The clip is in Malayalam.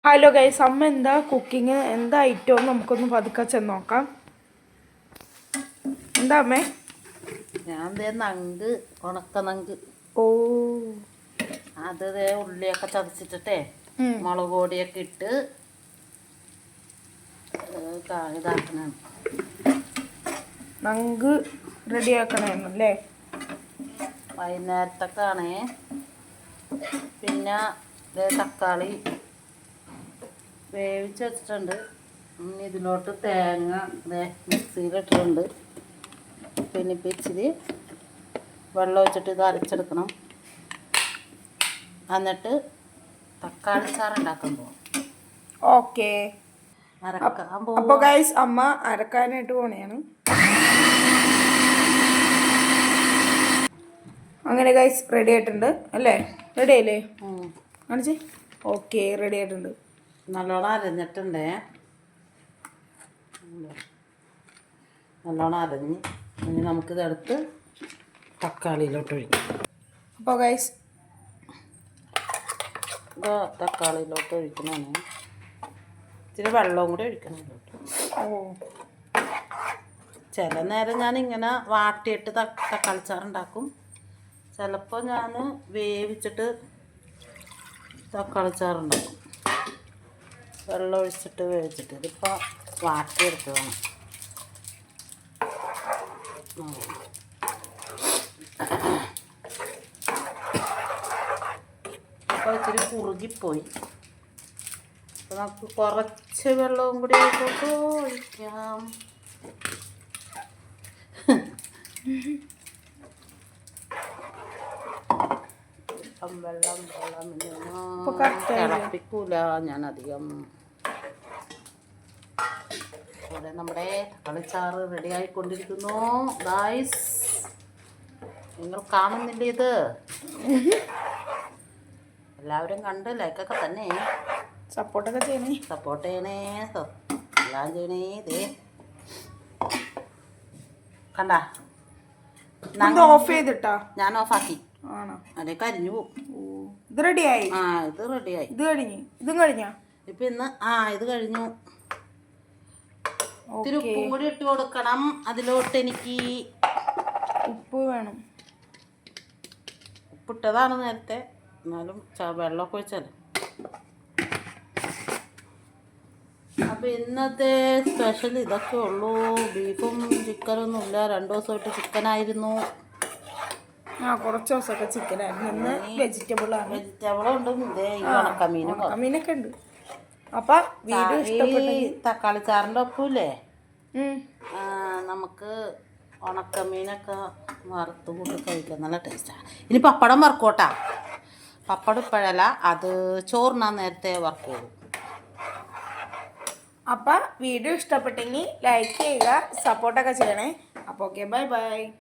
ഹലോ ഗൈസ്, അമ്മ എന്താ കുക്കിങ്, എന്താ ഐറ്റം നമുക്കൊന്ന് പതുക്കെ ചെന്ന് നോക്കാം. എന്താ അമ്മേ? ഞാൻ നങ്ക്, ഉണക്ക നങ്ക്. ഓ, അത് ഉള്ളിയൊക്കെ ചതച്ചിട്ടേ മുളക് പൊടിയൊക്കെ ഇട്ട് ഇതാക്കണം. നങ്ക് റെഡിയാക്കണല്ലേ? വൈകുന്നേരത്തൊക്കെയാണേ. പിന്നെ തക്കാളി വേവിച്ച് വെച്ചിട്ടുണ്ട്. ഇതിലോട്ട് തേങ്ങ മിക്സിയിലിട്ടിട്ടുണ്ട്. പിന്നെ ഇപ്പം ഇച്ചിരി വെള്ളം ഒഴിച്ചിട്ട് ഇത് അരച്ചെടുക്കണം. എന്നിട്ട് തക്കാളി ചാറ് ഉണ്ടാക്കാൻ പോകും. ഓക്കെ, അപ്പോൾ ഗൈസ് അമ്മ അരക്കാനായിട്ട് പോണെയാണ്. അങ്ങനെ ഗൈസ് റെഡി ആയിട്ടുണ്ട് അല്ലേ? റെഡി ആയില്ലേ? കാണിച്ചേ. ഓക്കെ, റെഡി ആയിട്ടുണ്ട്. നല്ലോണം അരഞ്ഞിട്ടുണ്ടേ. നല്ലോണം അരഞ്ഞ് ഇനി നമുക്കിതെടുത്ത് തക്കാളിയിലോട്ട് ഒഴിക്കാം. അപ്പോൾ ഗൈസ് ഇത് തക്കാളിയിലോട്ട് ഒഴിക്കണമാണ്. ഇച്ചിരി വെള്ളവും കൂടി ഒഴിക്കണം ഇതിലോട്ട്. ഓ, ചില നേരം ഞാൻ ഇങ്ങനെ വാട്ടിയിട്ട് തക്കാളി ചാറുണ്ടാക്കും. ചിലപ്പോൾ ഞാൻ വേവിച്ചിട്ട് തക്കാളി ചാറുണ്ടാക്കും. വെള്ളം ഒഴിച്ചിട്ട് വേവിച്ചിട്ട്. ഇതിപ്പോൾ വാട്ടിയെടുത്തതാണ്. അപ്പോൾ ഇച്ചിരി കുറുകിപ്പോയി. അപ്പോൾ നമുക്ക് കുറച്ച് വെള്ളവും കൂടി ഒഴിക്കാം. വെള്ളം തിളപ്പിക്കൂല ഞാൻ അധികം. ഇവിടെ നമ്മുടെ തക്കാളിച്ചാറ് റെഡി ആയിക്കൊണ്ടിരിക്കുന്നു. ഗൈസ്, നിങ്ങൾ കാണുന്നില്ലേ ഇത്? എല്ലാവരും കണ്ട് ലൈക്കൊക്കെ തന്നെ സപ്പോർട്ട് ചെയ്യണേ. എല്ലാം ചെയ്യണേ. ഇതേ കണ്ട, ഓഫ് ചെയ്തിട്ടാ? ഞാൻ ഓഫാക്കി. ആണോ? അതെ, കരിഞ്ഞു പോകും. ഇത് റെഡിയായി? ഇത് റെഡിയായി. ഇതും കഴിഞ്ഞ? ഇപ്പം ഇന്ന് ഇത് കഴിഞ്ഞു. ഇത്തിരി ഉപ്പും കൂടി ഇട്ട് കൊടുക്കണം. അതിലോട്ട് എനിക്ക് ഉപ്പ് വേണം. ഉപ്പിട്ടതാണ് നേരത്തെ, എന്നാലും വെള്ളമൊക്കെ ഒഴിച്ചാൽ. അപ്പോൾ ഇന്നത്തെ സ്പെഷ്യൽ ഇതൊക്കെ ഉള്ളൂ. ബീഫും ചിക്കനൊന്നും ഇല്ല. 2 ദിവസമായിട്ട് ചിക്കനായിരുന്നു. കുറച്ച് ദിവസമൊക്കെ ചിക്കനായിരുന്നു. ഇന്ന് വെജിറ്റബിളുണ്ട്. ഇതേ ഈ ഉണക്കമീനൊക്കെ ഉണ്ട്. അപ്പം വീഡിയോ ഇഷ്ടപ്പെട്ടെങ്കിൽ തക്കാളി ചാറിൻ്റെ ഒപ്പമില്ലേ, നമുക്ക് ഉണക്കമീനൊക്കെ വറുത്ത് കൂട്ടി കഴിക്കാൻ നല്ല ടേസ്റ്റാണ്. ഇനി പപ്പടം വറുക്കോട്ടാ. പപ്പടം ഇപ്പോഴല്ല, അത് ചോറിനാൻ നേരത്തെ വറുക്കുള്ളൂ. അപ്പം വീഡിയോ ഇഷ്ടപ്പെട്ടെങ്കിൽ ലൈക്ക് ചെയ്യുക, സപ്പോർട്ടൊക്കെ ചെയ്യണേ. അപ്പോൾ ഓക്കെ, ബൈ ബൈ.